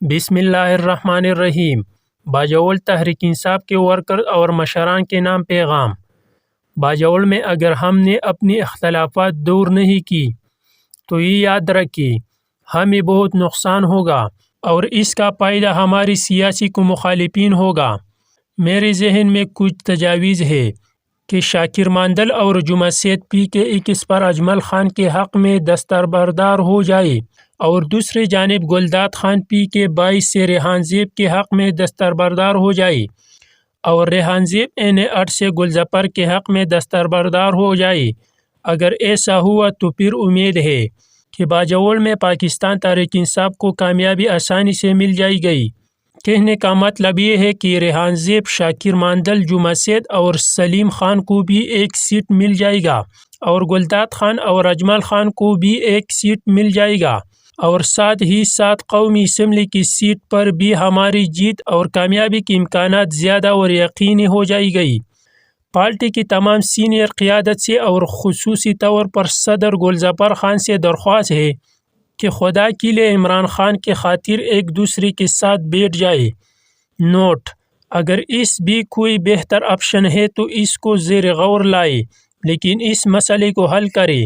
بسم اللہ الرحمن الرحیم۔ باجوڑ تحریک انصاف کے ورکر اور مشران کے نام پیغام۔ باجوڑ میں اگر ہم نے اپنی اختلافات دور نہیں کی تو یہ یاد رکھیں ہمیں بہت نقصان ہوگا اور اس کا فائدہ ہماری سیاسی کو مخالفین ہوگا۔ میرے ذہن میں کچھ تجاویز ہے کہ شاکر ماندل اور جمعہ سید پی کے ایکس پر اجمل خان کے حق میں دستبردار ہو جائے اور دوسری جانب گلداد خان پی کے باعث سے ریحان زیب کے حق میں دستبردار ہو جائے اور ریحان زیب این8 سے گلظفر کے حق میں دستبردار ہو جائے۔ اگر ایسا ہوا تو پھر امید ہے کہ باجوڑ میں پاکستان تحریک انصاف کو کامیابی آسانی سے مل جائے گی۔ کہنے کا مطلب یہ ہے کہ ریحان زیب، شاکر ماندل، جمعہ سید اور سلیم خان کو بھی ایک سیٹ مل جائے گا اور گلداد خان اور اجمل خان کو بھی ایک سیٹ مل جائے گا اور ساتھ ہی ساتھ قومی اسمبلی کی سیٹ پر بھی ہماری جیت اور کامیابی کے امکانات زیادہ اور یقینی ہو جائے گی۔ پارٹی کی تمام سینئر قیادت سے اور خصوصی طور پر صدر گلظفر خان سے درخواست ہے کہ خدا کے لیے عمران خان کی خاطر ایک دوسرے کے ساتھ بیٹھ جائے۔ نوٹ: اگر اس بھی کوئی بہتر آپشن ہے تو اس کو زیر غور لائے لیکن اس مسئلے کو حل کرے۔